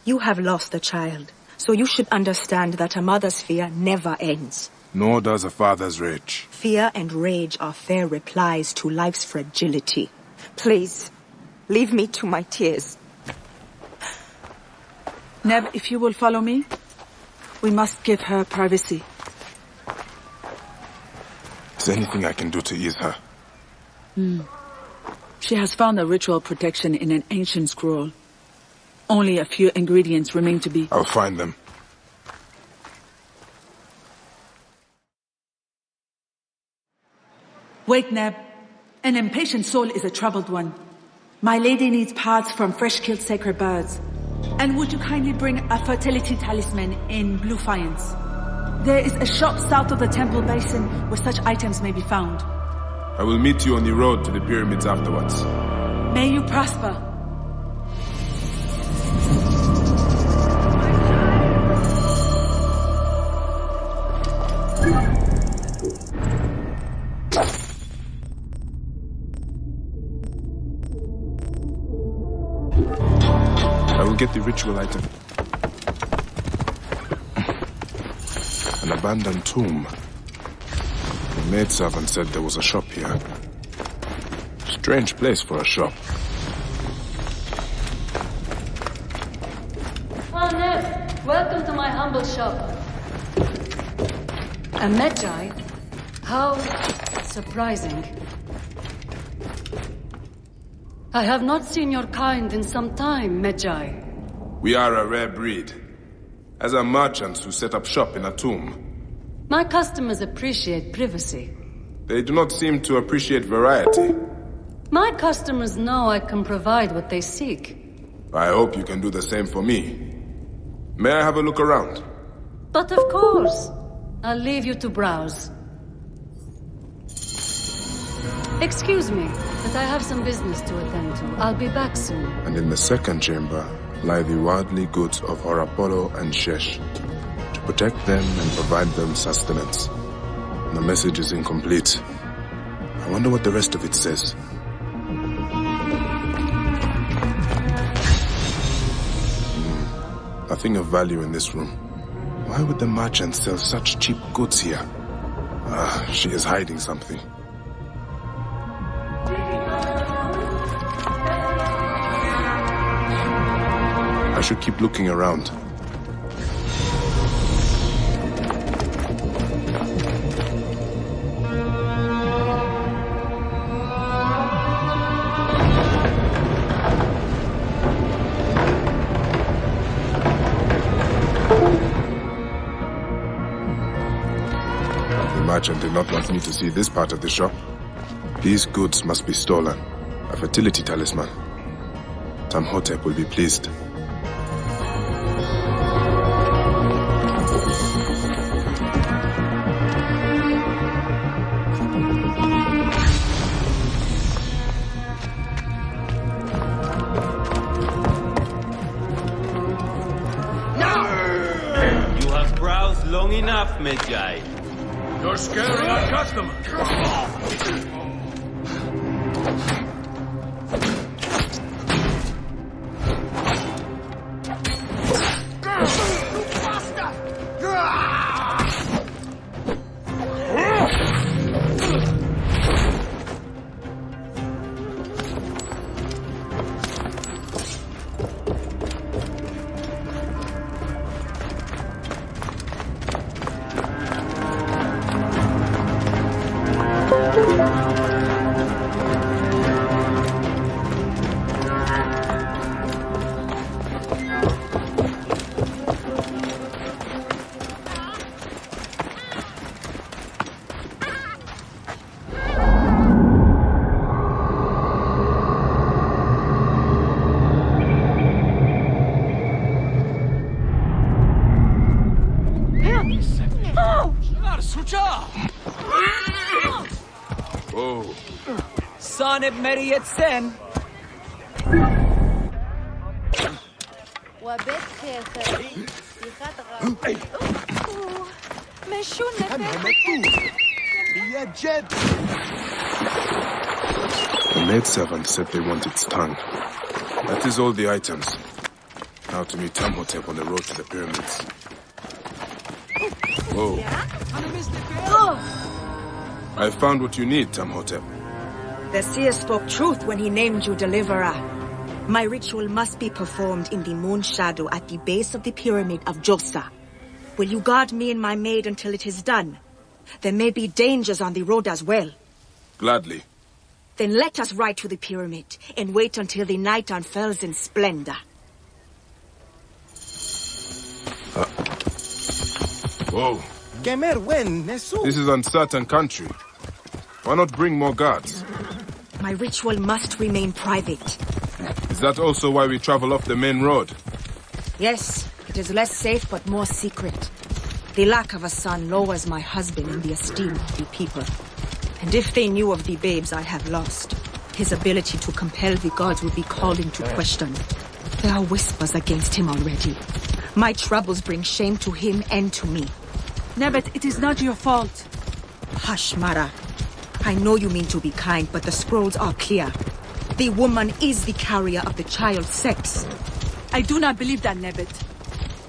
You have lost a child, so you should understand that a mother's fear never ends. Nor does a father's rage. Fear and rage are fair replies to life's fragility. Please, leave me to my tears. Neb, if you will follow me, we must give her privacy. Is there anything I can do to ease her? She has found a ritual protection in an ancient scroll. Only a few ingredients remain to be... I'll find them. Wait, Neb. An impatient soul is a troubled one. My lady needs parts from fresh-killed sacred birds. And would you kindly bring a fertility talisman in blue faience? There is a shop south of the temple basin where such items may be found. I will meet you on the road to the pyramids afterwards. May you prosper. I will get the ritual item. An abandoned tomb. The maidservant said there was a shop here. Strange place for a shop. Oh, Neb, welcome to my humble shop. A Magi? How surprising. I have not seen your kind in some time, Magi. We are a rare breed. As are merchants who set up shop in a tomb. My customers appreciate privacy. They do not seem to appreciate variety. My customers know I can provide what they seek. I hope you can do the same for me. May I have a look around? But of course. I'll leave you to browse. Excuse me, but I have some business to attend to. I'll be back soon. And in the second chamber lie the worldly goods of Horapolo and Shesh. To protect them and provide them sustenance. The message is incomplete. I wonder what the rest of it says. Nothing of value in this room. Why would the merchant sell such cheap goods here? She is hiding something. I should keep looking around. The merchant did not want me to see this part of the shop. These goods must be stolen. A fertility talisman. Tamhotep will be pleased. Long enough, Magi. You're scaring our customer. Sonnet Meriyet Sen. The maidservant said they want its tongue. That is all the items. Now to meet Tamhotep on the road to the pyramids. Whoa. I found what you need, Tamhotep. The seer spoke truth when he named you Deliverer. My ritual must be performed in the moon shadow at the base of the pyramid of Djoser. Will you guard me and my maid until it is done? There may be dangers on the road as well. Gladly. Then let us ride to the pyramid and wait until the night unfurls in splendor. Whoa. This is uncertain country. Why not bring more guards? My ritual must remain private. Is that also why we travel off the main road? Yes, it is less safe but more secret. The lack of a son lowers my husband in the esteem of the people. And if they knew of the babes I have lost, his ability to compel the gods would be called into question. There are whispers against him already. My troubles bring shame to him and to me. Nebbet, it is not your fault. Hush, Mara. I know you mean to be kind, but the scrolls are clear. The woman is the carrier of the child's sex. I do not believe that, Nebbet.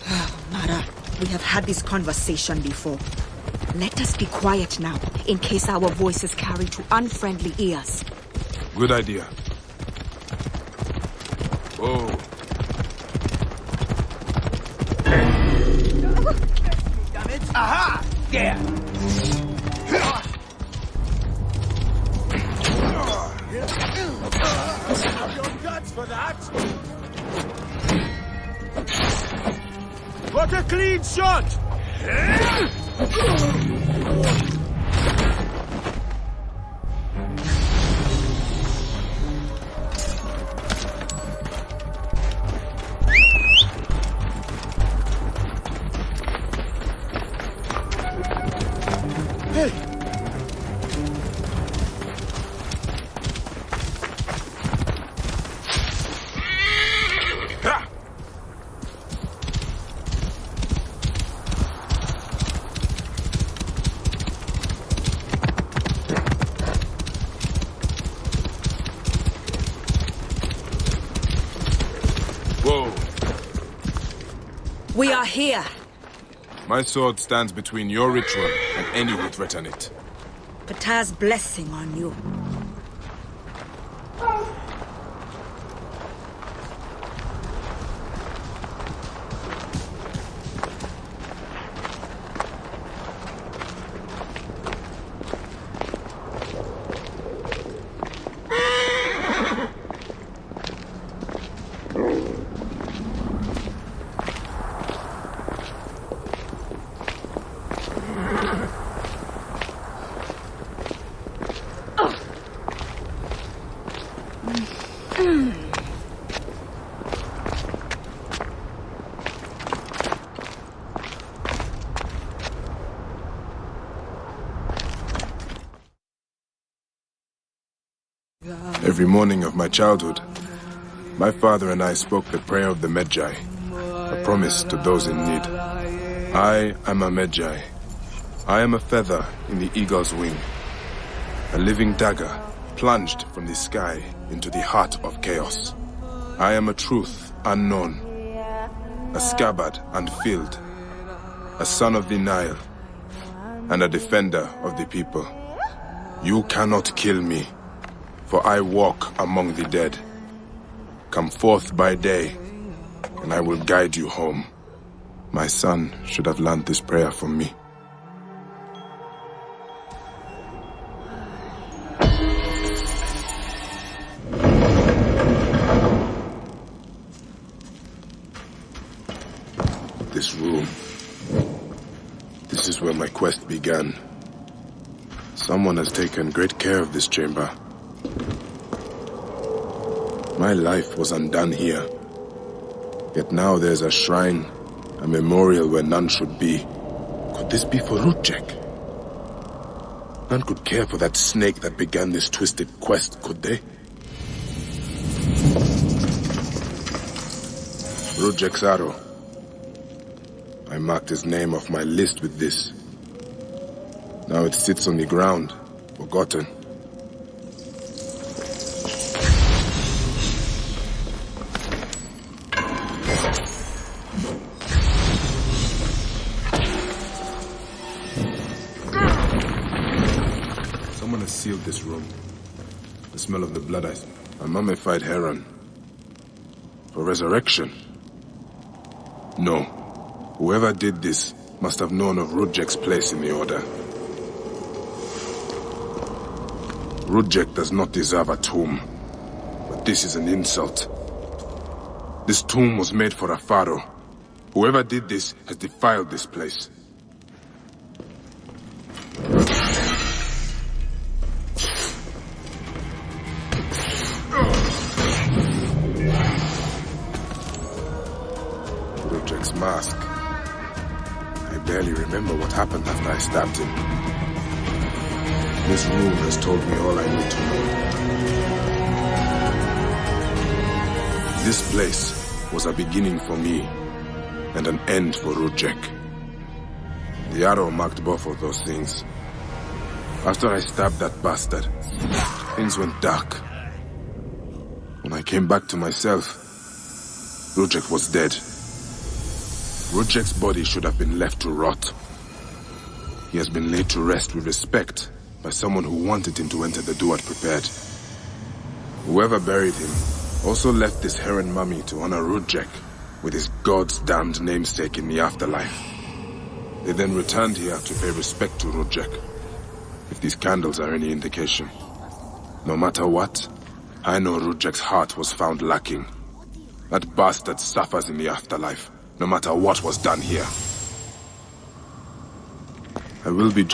Oh, Mara, we have had this conversation before. Let us be quiet now, in case our voices carry to unfriendly ears. Good idea. Whoa. Aha! There! Your guts for that! What a clean shot! We are here. My sword stands between your ritual and any who threaten it. Ptah's blessing on you. Every morning of my childhood, my father and I spoke the prayer of the Medjay, a promise to those in need. I am a Medjay. I am a feather in the eagle's wing, a living dagger plunged from the sky into the heart of chaos. I am a truth unknown, a scabbard unfilled, a son of the Nile, and a defender of the people. You cannot kill me, for I walk among the dead. Come forth by day, and I will guide you home. My son should have learned this prayer from me. This room. This is where my quest began. Someone has taken great care of this chamber. My life was undone here. Yet now there's a shrine, a memorial where none should be. Could this be for Rudjek? None could care for that snake that began this twisted quest, could they? Rudjek's arrow. I marked his name off my list with this. Now it sits on the ground, forgotten. has sealed this room. The smell of the blood, a mummified heron. For resurrection? No. Whoever did this must have known of Rudjek's place in the Order. Rudjek does not deserve a tomb. But this is an insult. This tomb was made for a pharaoh. Whoever did this has defiled this place. Rudjek's mask. I barely remember what happened after I stabbed him. This room has told me all I need to know. This place was a beginning for me, and an end for Rudjek. The arrow marked both of those things. After I stabbed that bastard, things went dark. When I came back to myself, Rudjek was dead. Rudjek's body should have been left to rot. He has been laid to rest with respect by someone who wanted him to enter the duat prepared. Whoever buried him also left this heron mummy to honor Rudjek with his God's damned namesake in the afterlife. They then returned here to pay respect to Rudjek, if these candles are any indication. No matter what, I know Rudjek's heart was found lacking. That bastard suffers in the afterlife, no matter what was done here. I will be...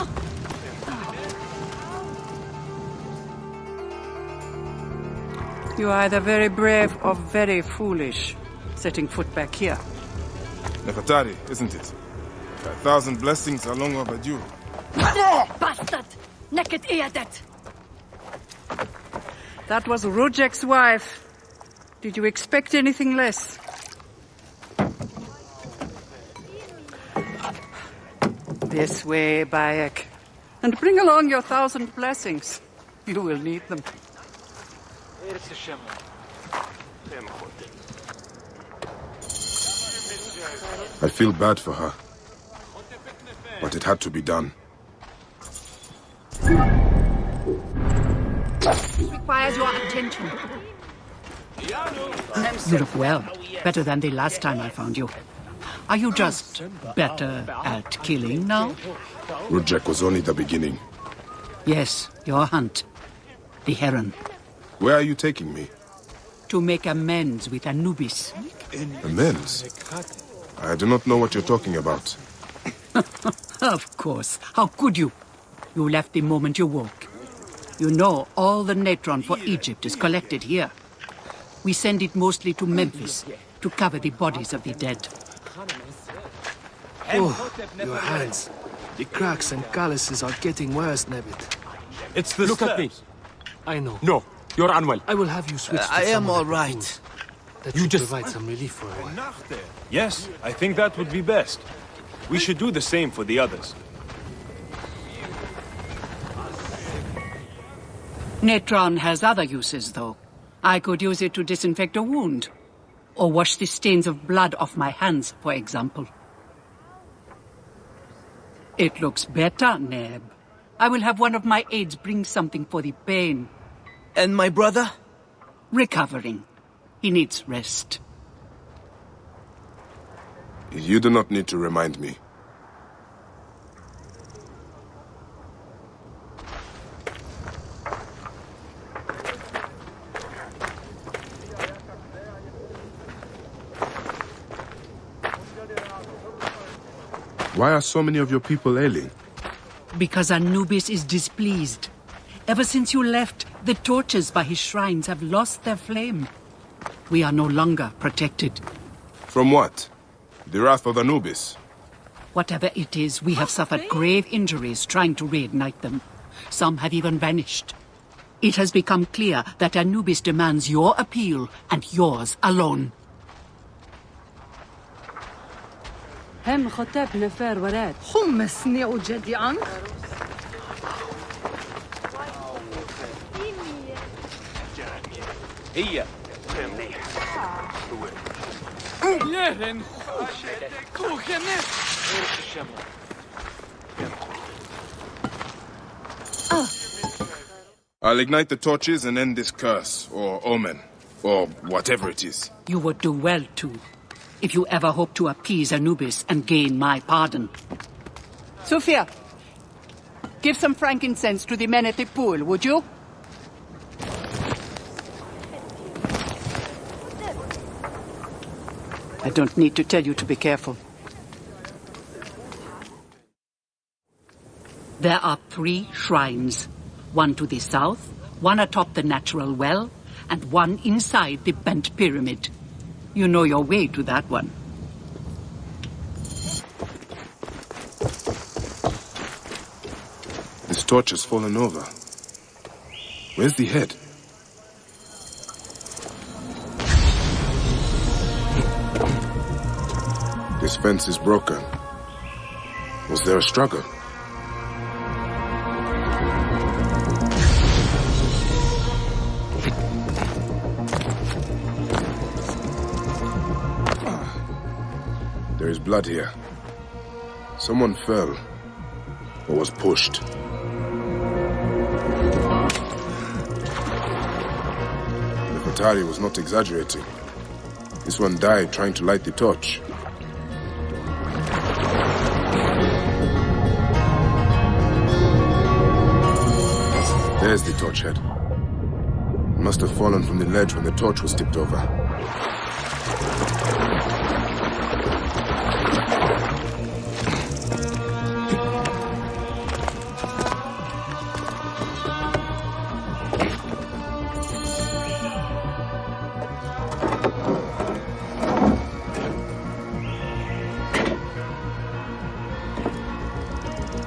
You are either very brave or very foolish, setting foot back here. Nefertari, isn't it? 1,000 blessings are long overdue. Bastard! Naked Eadet! That was Rudjek's wife. Did you expect anything less? This way, Bayek. And bring along your 1,000 blessings. You will need them. I feel bad for her, but it had to be done. Requires your attention. You look well. Better than the last time I found you. Are you just better at killing now? Rudjek was only the beginning. Yes, your hunt. The heron. Where are you taking me? To make amends with Anubis. Amends? I do not know what you're talking about. Of course. How could you? You left the moment you woke. You know all the natron for Egypt is collected here. We send it mostly to Memphis to cover the bodies of the dead. Oh, your hands. The cracks and calluses are getting worse, Nebit. It's the Look at me. I know. No, you're unwell. I will have you switch to I am someone all who right. knows. That You should just- provide some relief for a while. Yes, I think that would be best. We should do the same for the others. Natron has other uses, though. I could use it to disinfect a wound. Or wash the stains of blood off my hands, for example. It looks better, Neb. I will have one of my aides bring something for the pain. And my brother? Recovering. He needs rest. You do not need to remind me. Why are so many of your people ailing? Because Anubis is displeased. Ever since you left, the torches by his shrines have lost their flame. We are no longer protected. From what? The wrath of Anubis? Whatever it is, we have suffered grave injuries trying to reignite them. Some have even vanished. It has become clear that Anubis demands your appeal and yours alone. هم خطاب نفار وراد. حمسني وجدي عنك. هي I'll ignite the torches and end this curse, or omen, or whatever it is. You would do well to, if you ever hope to appease Anubis and gain my pardon. Sophia, give some frankincense to the men at the pool, would you? I don't need to tell you to be careful. There are 3 shrines. One to the south, one atop the natural well, and one inside the bent pyramid. You know your way to that one. This torch has fallen over. Where's the head? This fence is broken. Was there a struggle? There is blood here. Someone fell, or was pushed. Nefertari was not exaggerating. This one died trying to light the torch. There's the torch head. It must have fallen from the ledge when the torch was tipped over.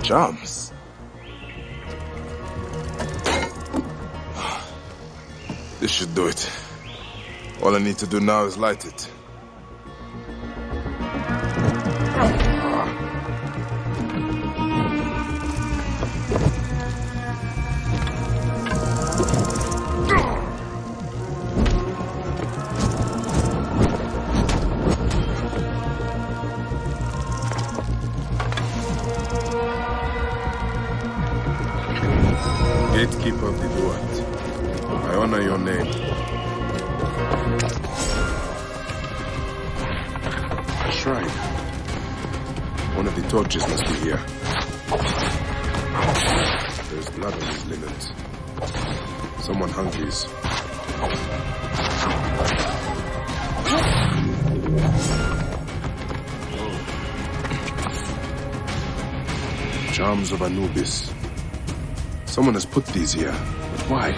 Charms. This should do it. All I need to do now is light it. Gatekeeper of the Duat, I honor your name. A shrine. One of the torches must be here. There's blood on these linens. Someone hung these. Charms of Anubis. Someone has put these here, but why?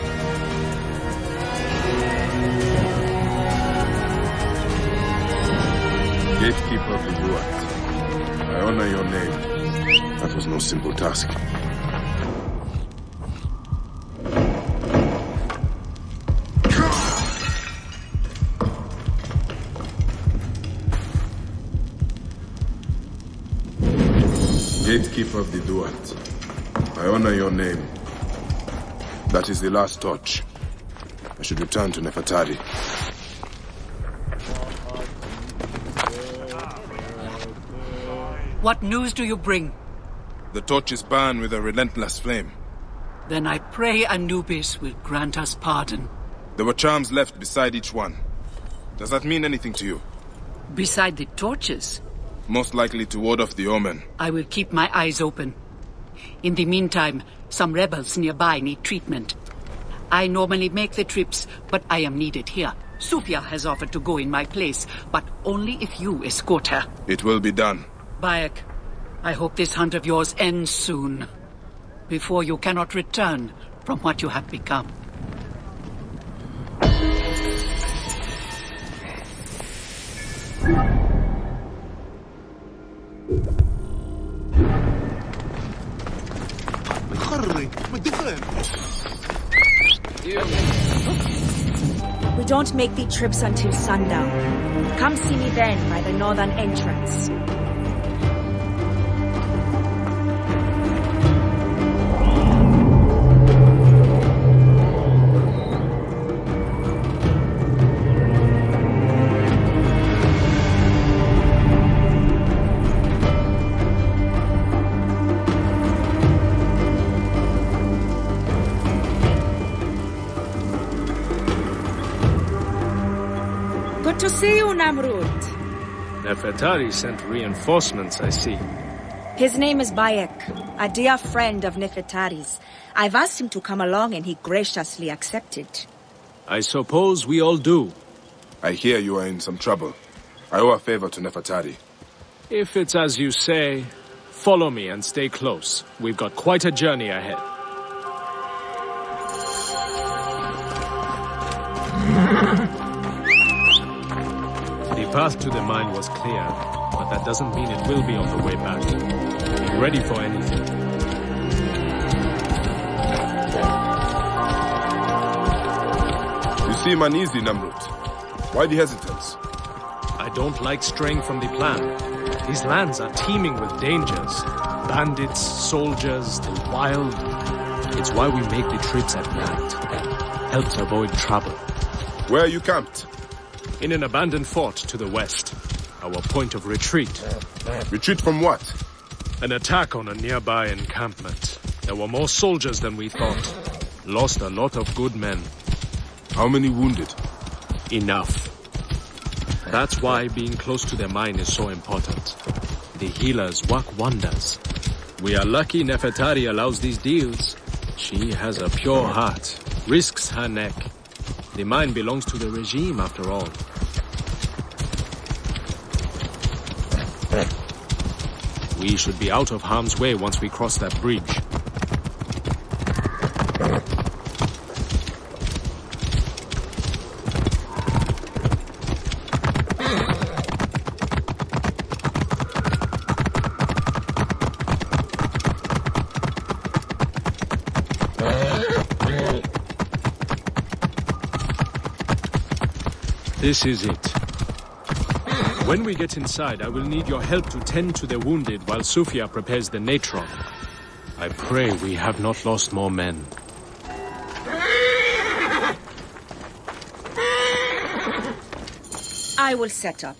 Gatekeeper of the Duat, I honor your name. That was no simple task. Gatekeeper of the Duat, I honor your name. That is the last torch. I should return to Nefertari. What news do you bring? The torch is burned with a relentless flame. Then I pray Anubis will grant us pardon. There were charms left beside each one. Does that mean anything to you? Beside the torches? Most likely to ward off the omen. I will keep my eyes open. In the meantime, some rebels nearby need treatment. I normally make the trips, but I am needed here. Sophia has offered to go in my place, but only if you escort her. It will be done. Bayek, I hope this hunt of yours ends soon, before you cannot return from what you have become. We don't make the trips until sundown. Come see me then by the northern entrance. see you, Namrud. Nefertari sent reinforcements, I see. His name is Bayek, a dear friend of Nefertari's. I've asked him to come along and he graciously accepted. I suppose we all do. I hear you are in some trouble. I owe a favor to Nefertari. If it's as you say, follow me and stay close. We've got quite a journey ahead. The path to the mine was clear, but that doesn't mean it will be on the way back. Be ready for anything. You seem uneasy, Namrud. Why the hesitance? I don't like straying from the plan. These lands are teeming with dangers. Bandits, soldiers, the wild. It's why we make the trips at night. Helps avoid trouble. Where are you camped? In an abandoned fort to the west. Our point of retreat. Retreat from what? An attack on a nearby encampment. There were more soldiers than we thought. Lost a lot of good men. How many wounded? Enough. That's why being close to the mine is so important. The healers work wonders. We are lucky Nefertari allows these deals. She has a pure heart. Risks her neck. The mine belongs to the regime, after all. We should be out of harm's way once we cross that bridge. This is it. When we get inside, I will need your help to tend to the wounded while Sufia prepares the natron. I pray we have not lost more men. I will set up.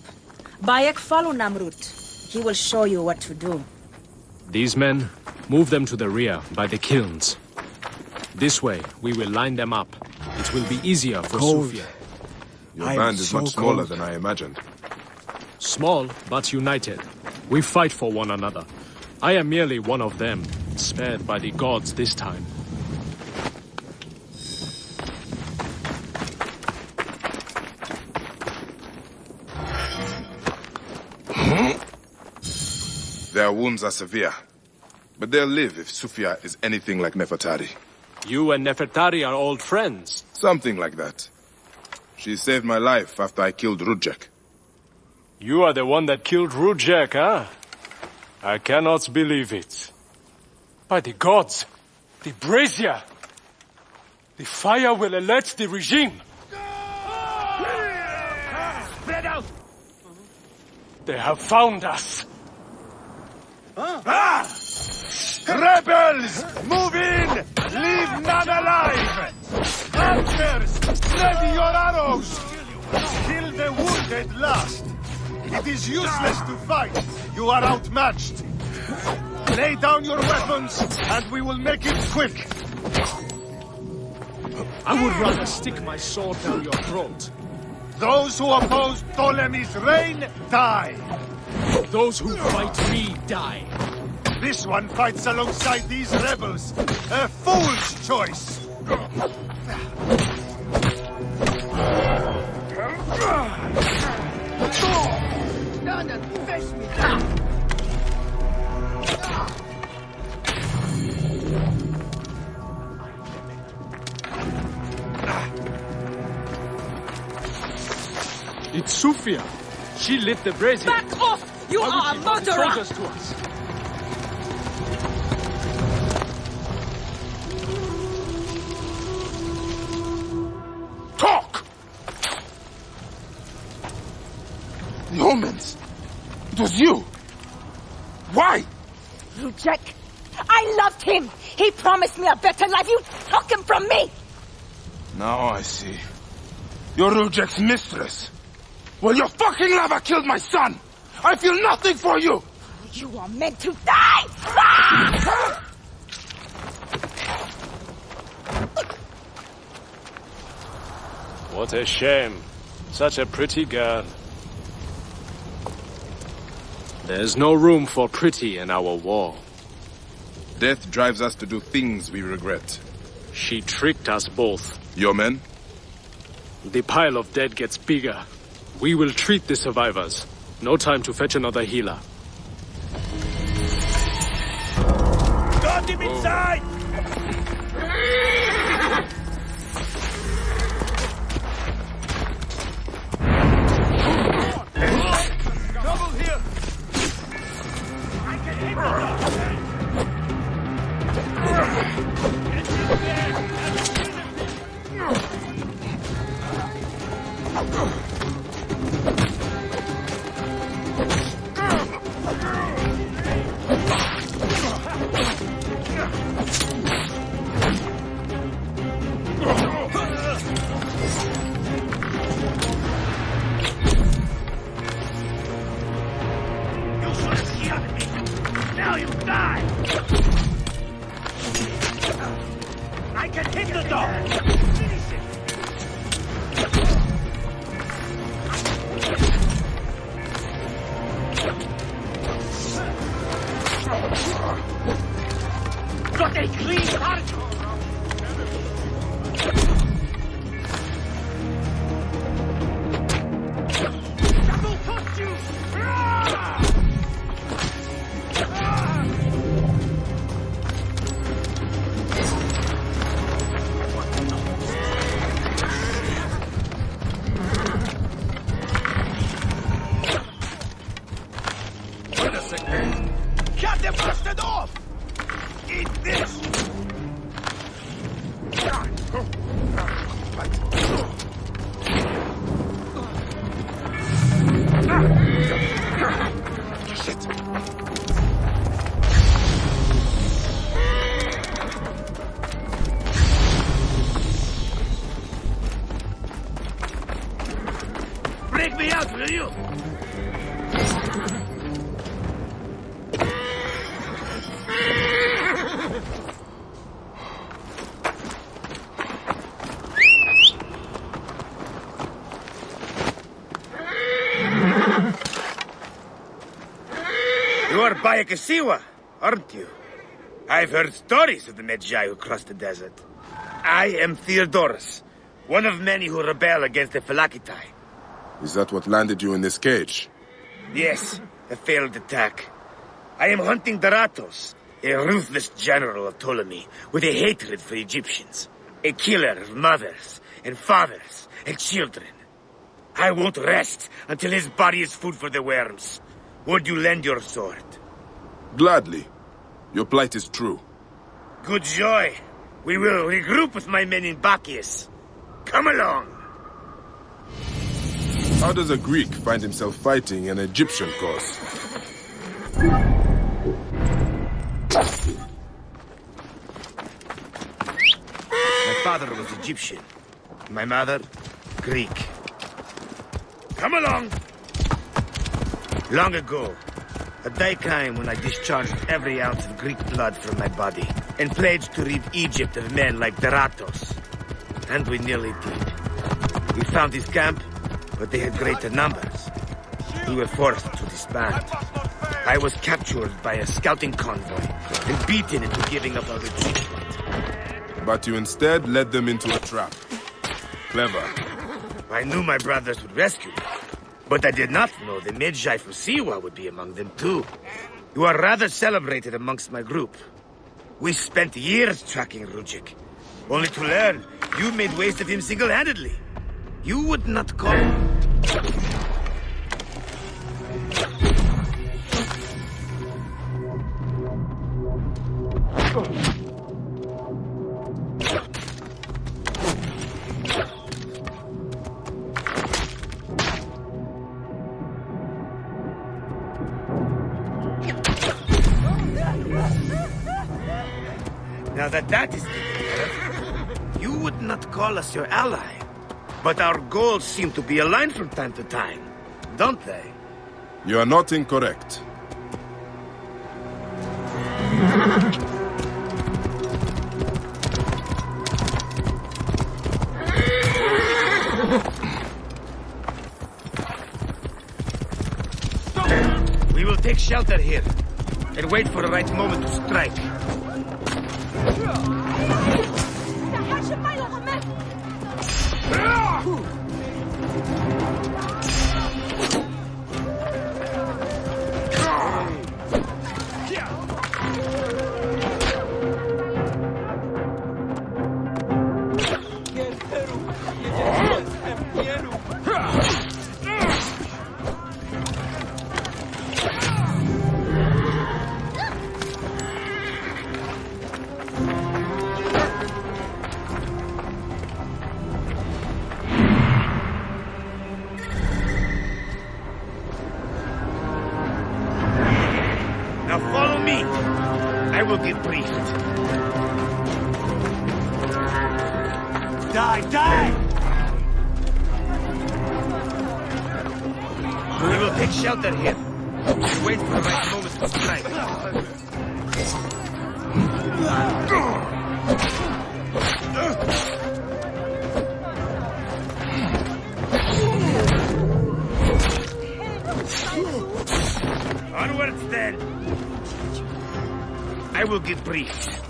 Bayek, follow Namrud. He will show you what to do. These men, move them to the rear, by the kilns. This way, we will line them up. It will be easier for Sufia. Your band is much smaller than I imagined. Small, but united. We fight for one another. I am merely one of them, spared by the gods this time. Their wounds are severe, but they'll live if Sufia is anything like Nefertari. You and Nefertari are old friends. Something like that. She saved my life after I killed Rudjek. You are the one that killed Rudjek, huh? I cannot believe it. By the gods, the brazier! The fire will alert the regime! Spread out! They have found us! Rebels! Move in! Leave none alive! Archers! Ready your arrows! Kill the wounded last! It is useless to fight! You are outmatched! Lay down your weapons, and we will make it quick! I would rather stick my sword down your throat. Those who oppose Ptolemy's reign, die! Those who fight me, die! This one fights alongside these rebels! A fool's choice! It's Sufia. She lit the brazier. Back off! You are a murderer! Soldiers to us. Talk! The omens! It was you! Why? Rudjek, I loved him! He promised me a better life! You took him from me! Now I see. You're Rudjek's mistress. Well, your fucking lover killed my son! I feel nothing for you! You are meant to die! Ah! What a shame. Such a pretty girl. There's no room for pretty in our war. Death drives us to do things we regret. She tricked us both. Your men? The pile of dead gets bigger. We will treat the survivors. No time to fetch another healer. Got him inside! Double here! I can hit Now you die! I can hit the dog! Finish it! Got a clean target! Double touch you! Cut them busted off! Eat this! Shit! Break me out, will you? You are AWK-Y, aren't you? I've heard stories of the Medjay who crossed the desert. I am Theodorus, one of many who rebel against the Phylakitai. Is that what landed you in this cage? Yes, a failed attack. I am hunting Daratos, a ruthless general of Ptolemy with a hatred for Egyptians. A killer of mothers and fathers and children. I won't rest until his body is food for the worms. Would you lend your sword? Gladly. Your plight is true. Good joy. We will regroup with my men in Bacchius. Come along. How does a Greek find himself fighting an Egyptian cause? My father was Egyptian. My mother, Greek. Come along! Long ago, a day came when I discharged every ounce of Greek blood from my body and pledged to rid Egypt of men like Daratos. And we nearly did. We found his camp, but they had greater numbers. We were forced to disband. I was captured by a scouting convoy and beaten into giving up our retreat. But you instead led them into a trap. Clever. I knew my brothers would rescue me, but I did not know the Medjay from Siwa would be among them too. You are rather celebrated amongst my group. We spent years tracking Rujik, only to learn you made waste of him single-handedly. You would not call him. Now that is taken care of, you would not call us your ally. But our goals seem to be aligned from time to time, don't they? You are not incorrect. We will take shelter here and wait for the right moment to strike. Now follow me. I will get briefed. Die, die! We will take shelter here. Wait for the right moment to strike. Onwards then. I will get briefed.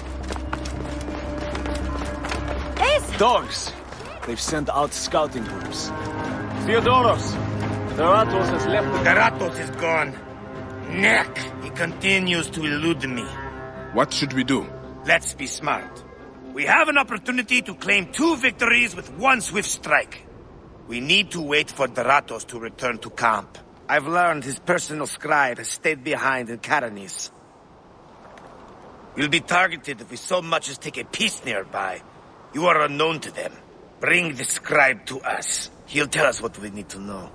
Dogs! They've sent out scouting groups. Theodoros! The Ratos has left The Ratos is gone. Neck! He continues to elude me. What should we do? Let's be smart. We have an opportunity to claim 2 victories with 1 swift strike. We need to wait for the Ratos to return to camp. I've learned his personal scribe has stayed behind in Karanis. We'll be targeted if we so much as take a piece nearby. You are unknown to them. Bring the scribe to us. He'll tell us what we need to know.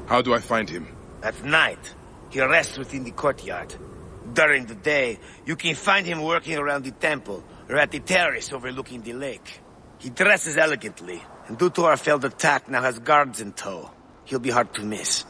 How do I find him? At night, he rests within the courtyard. During the day, you can find him working around the temple or at the terrace overlooking the lake. He dresses elegantly, and due to our failed attack now has guards in tow. He'll be hard to miss.